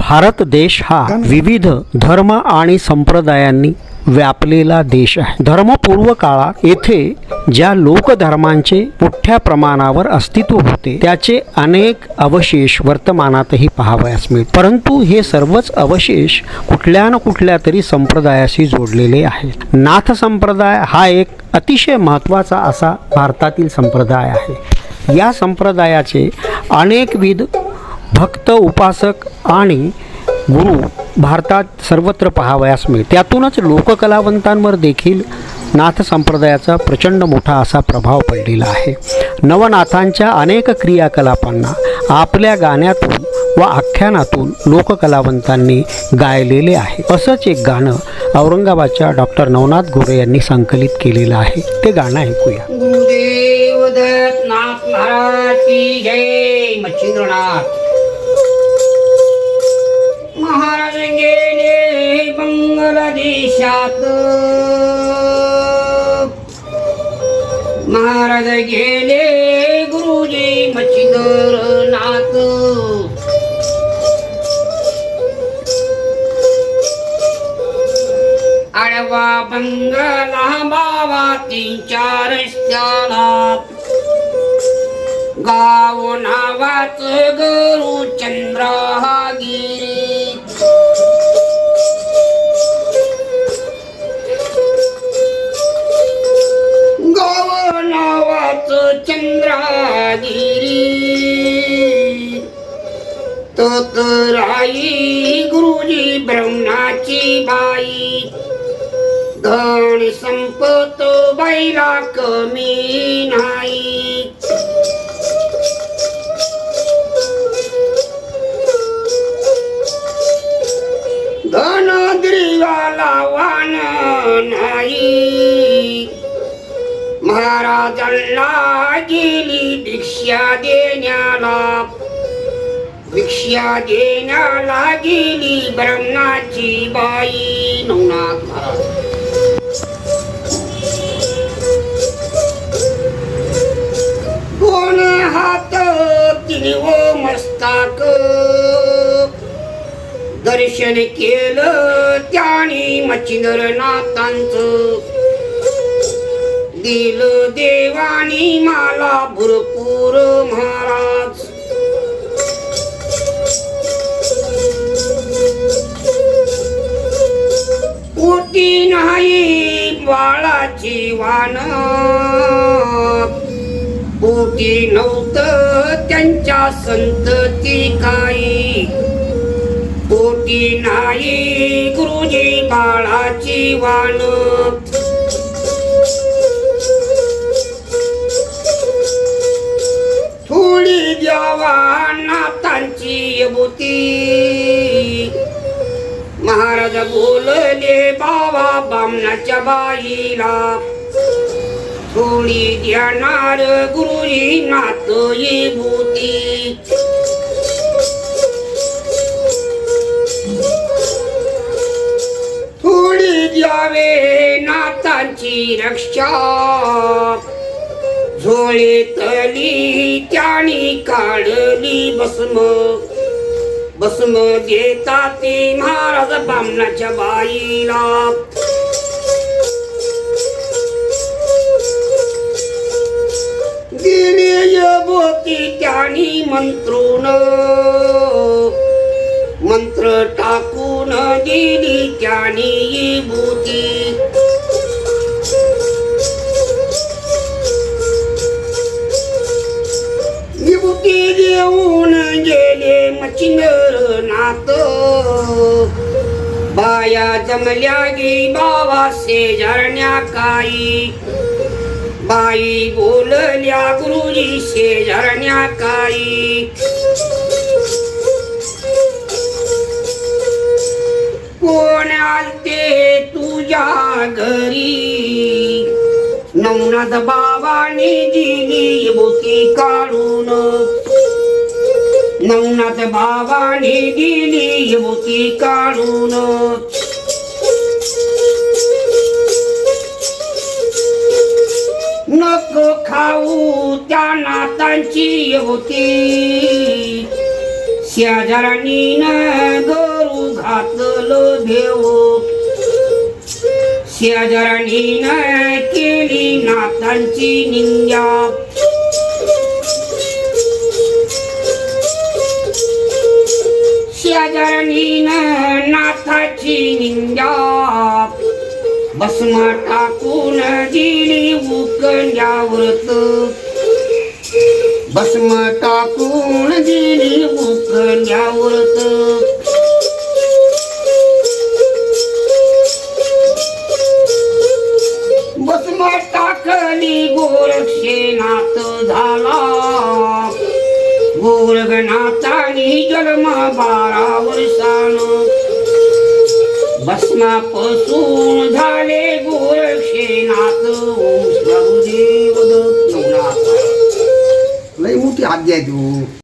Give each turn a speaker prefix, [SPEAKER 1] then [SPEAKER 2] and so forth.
[SPEAKER 1] भारत देश हा विविध धर्म आणि संप्रदायांनी व्यापलेला देश आहे. धर्मपूर्व काळात येथे ज्या लोकधर्मांचे मोठ्या प्रमाणावर अस्तित्व होते त्याचे अनेक अवशेष वर्तमानातही पाहावयास मिळतात. परंतु हे सर्वच अवशेष कुठल्या न कुठल्या तरी संप्रदायाशी जोडलेले आहेत. नाथ संप्रदाय हा एक अतिशय महत्त्वाचा असा भारतातील संप्रदाय आहे. या संप्रदायाचे अनेकविध भक्त, उपासक आणि गुरु भारतात सर्वत्र पाहावयास मिळते. त्यातूनच लोककलावंतांवर देखील नाथ संप्रदायाचा प्रचंड मोठा असा प्रभाव पडलेला आहे. नवनाथांच्या अनेक क्रियाकलापांना आपल्या गाण्यातून व आख्यानातून लोककलावंतांनी गायलेले आहे. असंच एक गाणं औरंगाबादच्या डॉक्टर नवनाथ गोरे यांनी संकलित केलेलं आहे. ते गाणं ऐकूया.
[SPEAKER 2] गुरुदेव दत्तनाथ महाराज की जय. मच्छिंद्रनाथ महाराज गेले बांगलादेशात, महाराज गेले गुरुजी मच्छिंद्रनाथ. आडवा बंगला बाबा 3-4 रस्त्याला, गाव नावाच गुरु चंद्रगिरी. गाव नावाच चंद्रगिरी. तोतराई गुरुजी ब्रह्मणाची बाई, धन संपत बाईला कमी नाही. धन द्रिवाला वाण नाही. महाराजांना गेली भिक्षा देण्याला, भिक्षा देण्याला गेली ब्रह्मणाची बाई. नवनाथ महाराज कोण हात तिने व मस्तक, दर्शन केलं त्याने मच्छिंद्रनाथांचं. दिलं देवानी मला भरपूर महाराज. पोटी नाही बाळाची वाण, पोटी नव्हतं त्यांच्या संतती काही. पोटी नाही गुरुजी बाळाची वाण. थोडी द्यावा नाथांची विभूती. महाराज बोलले बाबा बामणाच्या बाईला, थोडी देणार गुरुजी नाथ विभूती. थोडी द्यावे नाथांची रक्षा. झोळीतली त्यानी काढली भस्म, भस्म देता ती महाराज बामणाच्या बाईला. गेली विभूती त्यानी मंत्रून, मंत्र टाकून दिली त्यानी विभूती. विभूती देऊन गेले मच्छिंद्रनाथ. बाया जमल्या गी बाबा शेजारण्या काही. बाई बोलल्या गुरुजी शेजारण्या काही. कोण आलते तुझ्या घरी, नवनाथ बाबांनी दिली विभूती काढून. नवनाथ बाबांनी दिली विभूती काढून. नको खाऊ त्या नाथांची विभूती. शेजारणी न देव शेजारणीनं केली नाथांची निंदा शेजारणीनं नाथाची निंदा भस्म टाकून दिली उकंड्यावरत भस्म टाकून दिली उकंड्यावरत भस्म टाकली गोरक्षनाथ झाला गोरगनाथानी जन्म 12 वर्षानं भस्मापासून झाले गोरक्षनाथ ओम प्रभुदेव दत्त.
[SPEAKER 3] लई मोठी आज्ञा आहे तू